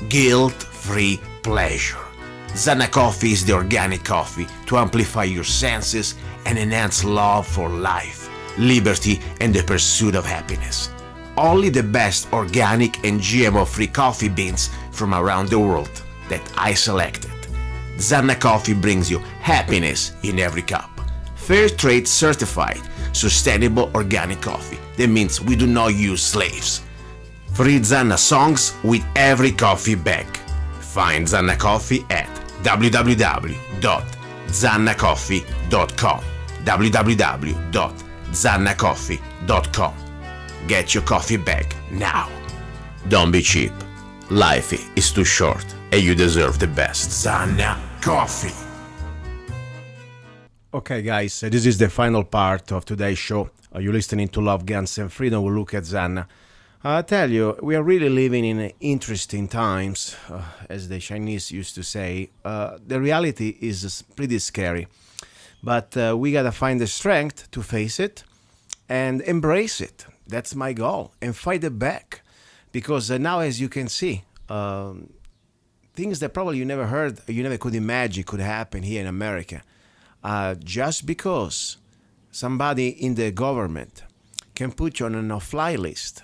Guilt-free pleasure. Zanna Coffee is the organic coffee to amplify your senses and enhance love for life, liberty, and the pursuit of happiness. Only the best organic and GMO-free coffee beans from around the world that I selected. Zanna Coffee brings you happiness in every cup. Fair trade certified, sustainable organic coffee. That means we do not use slaves. Free Zanna songs with every coffee bag. Find Zanna Coffee at www.zannacoffee.com. www.zannacoffee.com. Get your coffee bag now. Don't be cheap. Life is too short and you deserve the best. Zanna Coffee. Okay guys, this is the final part of today's show. You're listening to Love, Guns and Freedom with Luca Zanna. I tell you, we are really living in interesting times, as the Chinese used to say. The reality is pretty scary, but we gotta find the strength to face it and embrace it. That's my goal, and fight it back. Because now, as you can see, things that probably you never heard, you never could imagine could happen here in America. Just because somebody in the government can put you on a no-fly list,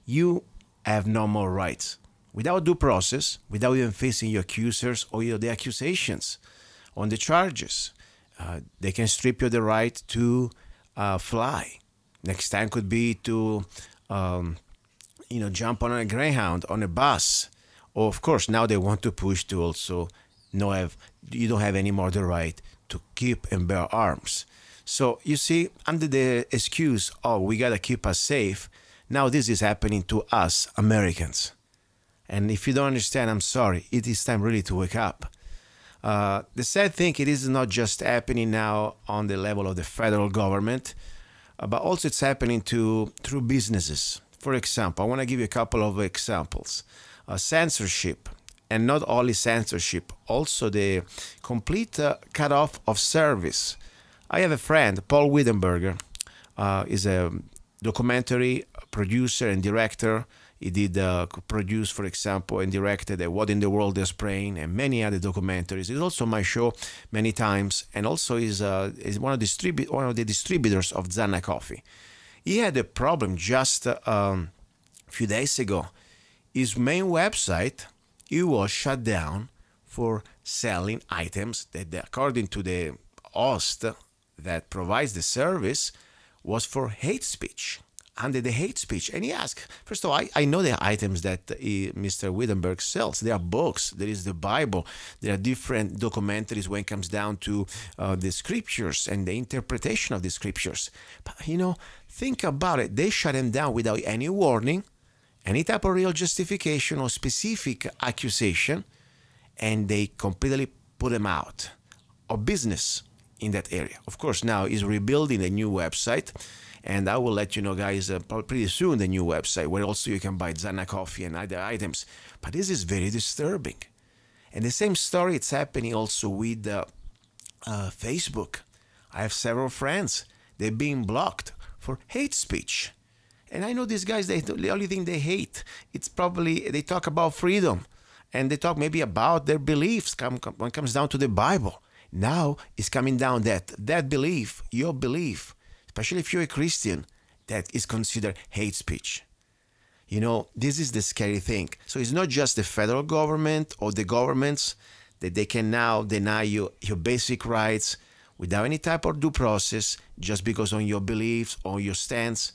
you have no more rights. Without due process, without even facing your accusers or the accusations on the charges, they can strip you the right to fly. Next time could be to, jump on a Greyhound, on a bus. Or of course, now they want to push to also you don't have any more the right to keep and bear arms. So you see, under the excuse, oh, we gotta keep us safe, now this is happening to us Americans. And if you don't understand, I'm sorry, it is time really to wake up. The sad thing, it is not just happening now on the level of the federal government, but also it's happening through businesses. For example, I want to give you a couple of examples. Censorship, and not only censorship, also the complete cut-off of service. I have a friend, Paul Wittenberger, is a documentary producer and director. He did produce, for example, and directed What in the World is Praying and many other documentaries. He's also on my show many times, and also is one of the distributors of Zanna Coffee. He had a problem just a few days ago. His main website, it was shut down for selling items that, according to the host that provides the service, was for hate speech. Under the hate speech. And he asked, first of all, I know the items that Mr. Wittenberg sells. There are books, there is the Bible, there are different documentaries when it comes down to the scriptures and the interpretation of the scriptures. But, think about it. They shut him down without any warning, any type of real justification or specific accusation, and they completely put him out of business in that area. Of course, now he's rebuilding a new website, and I will let you know, guys, pretty soon, the new website where also you can buy Zanna Coffee and other items. But this is very disturbing. And the same story, it's happening also with Facebook. I have several friends. They're being blocked for hate speech. And I know these guys, the only thing they hate, it's probably, they talk about freedom. And they talk maybe about their beliefs when it comes down to the Bible. Now it's coming down that belief, your belief, especially if you're a Christian, that is considered hate speech. You know, this is the scary thing. So it's not just the federal government or the governments that they can now deny you your basic rights without any type of due process just because on your beliefs or your stance,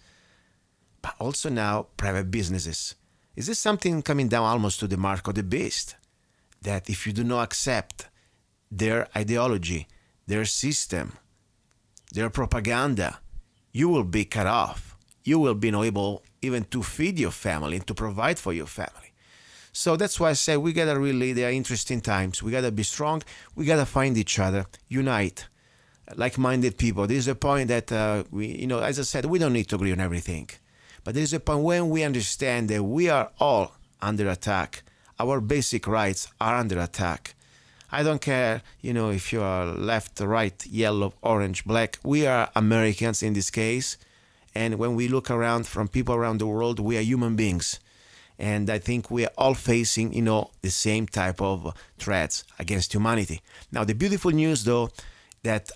but also now private businesses. Is this something coming down almost to the mark of the beast? That if you do not accept their ideology, their system, their propaganda, you will be cut off. You will be not able even to feed your family and to provide for your family. So that's why I say we gotta really, they are interesting times. We gotta be strong. We gotta find each other, unite, like-minded people. There's a point that we, as I said, we don't need to agree on everything. But there's a point when we understand that we are all under attack. Our basic rights are under attack. I don't care, if you are left, right, yellow, orange, black. We are Americans in this case. And when we look around from people around the world, we are human beings. And I think we are all facing, the same type of threats against humanity. Now, the beautiful news, though, that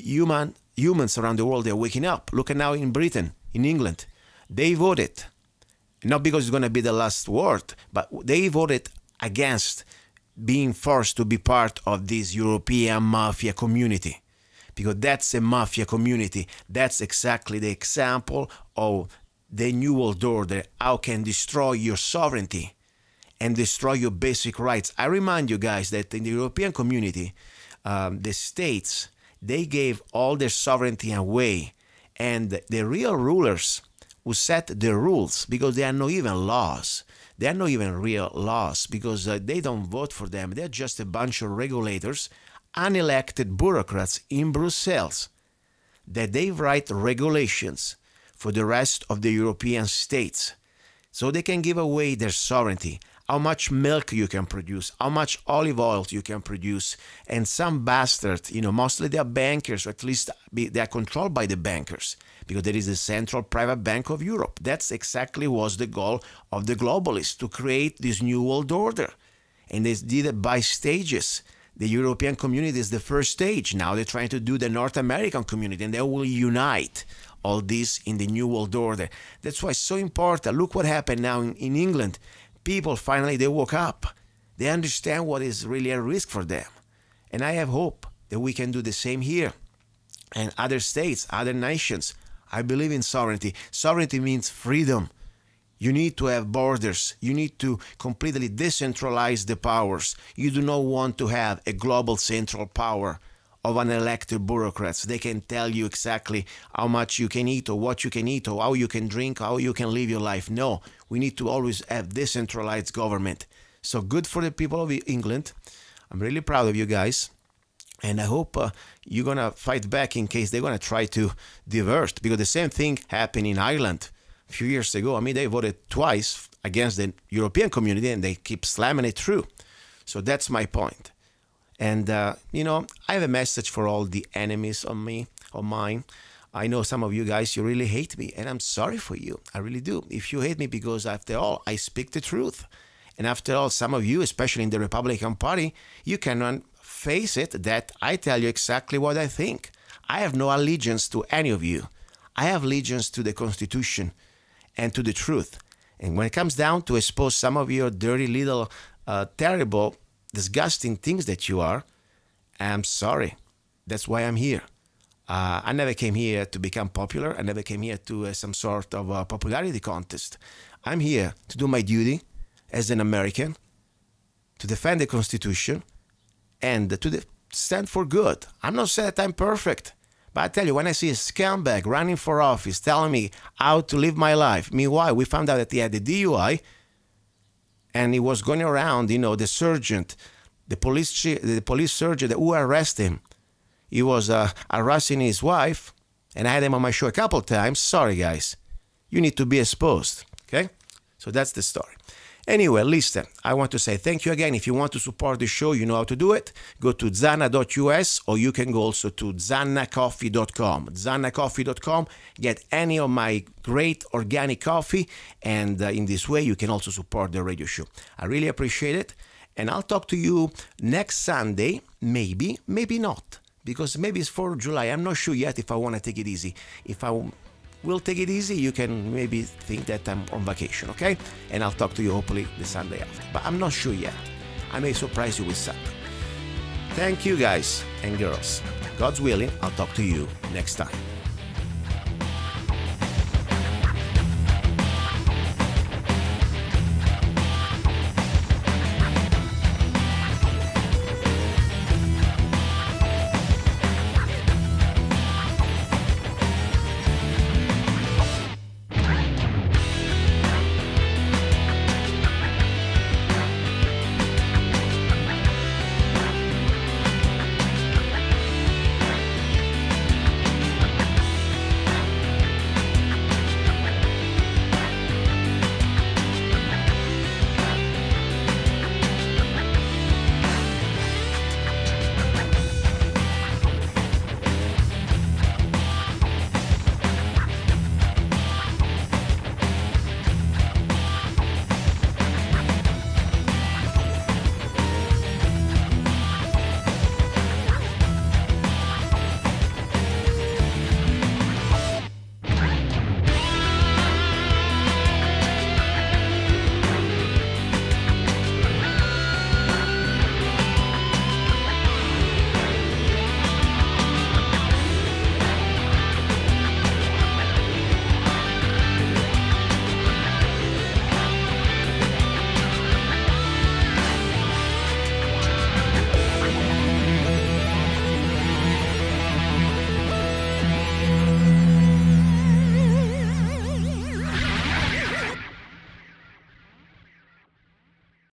humans around the world, they're waking up. Look at now in Britain, in England. They voted, not because it's going to be the last word, but they voted against being forced to be part of this European mafia community. Because that's a mafia community. That's exactly the example of the New World Order, how can destroy your sovereignty and destroy your basic rights. I remind you guys that in the European community, the states, they gave all their sovereignty away. And the real rulers who set the rules, because they are not even laws. They are not even real laws, because they don't vote for them. They're just a bunch of regulators, unelected bureaucrats in Brussels, that they write regulations for the rest of the European states, so they can give away their sovereignty, how much milk you can produce, how much olive oil you can produce, and some bastards, mostly they are bankers, or at least they are controlled by the bankers, because there is a central private bank of Europe. That's exactly was the goal of the globalists, to create this new world order. And they did it by stages. The European community is the first stage. Now they're trying to do the North American community, and they will unite all this in the new world order. That's why it's so important. Look what happened now in England. People finally, they woke up. They understand what is really a risk for them. And I have hope that we can do the same here. And other states, other nations. I believe in sovereignty. Sovereignty means freedom. You need to have borders. You need to completely decentralize the powers. You do not want to have a global central power of unelected bureaucrats. They can tell you exactly how much you can eat or what you can eat or how you can drink, how you can live your life. No, we need to always have decentralized government. So good for the people of England. I'm really proud of you guys. And I hope you're going to fight back in case they're going to try to divert. Because the same thing happened in Ireland a few years ago. I mean, they voted twice against the European community and they keep slamming it through. So that's my point. And, I have a message for all the enemies of mine. I know some of you guys, you really hate me, and I'm sorry for you. I really do. If you hate me, because after all, I speak the truth. And after all, some of you, especially in the Republican Party, you cannot face it that I tell you exactly what I think. I have no allegiance to any of you. I have allegiance to the Constitution and to the truth. And when it comes down to expose some of your dirty little, terrible, disgusting things that you are, I'm sorry. That's why I'm here. I never came here to become popular. I never came here to some sort of popularity contest. I'm here to do my duty as an American, to defend the Constitution, and to stand for good. I'm not saying that I'm perfect, but I tell you, when I see a scumbag running for office telling me how to live my life, meanwhile, we found out that he had the DUI, and he was going around, the sergeant, the police sergeant who arrested him. He was harassing his wife, and I had him on my show a couple of times. Sorry, guys. You need to be exposed, okay? So that's the story. Anyway, listen, I want to say thank you again. If you want to support the show, you know how to do it. Go to zanna.us, or you can go also to zannacoffee.com. zannacoffee.com. Get any of my great organic coffee, and in this way, you can also support the radio show. I really appreciate it. And I'll talk to you next Sunday, maybe not, because maybe it's 4th of July. I'm not sure yet if I want to take it easy. If I will take it easy, you can maybe think that I'm on vacation, okay? And I'll talk to you hopefully the Sunday after. But I'm not sure yet. I may surprise you with something. Thank you guys and girls. God's willing, I'll talk to you next time.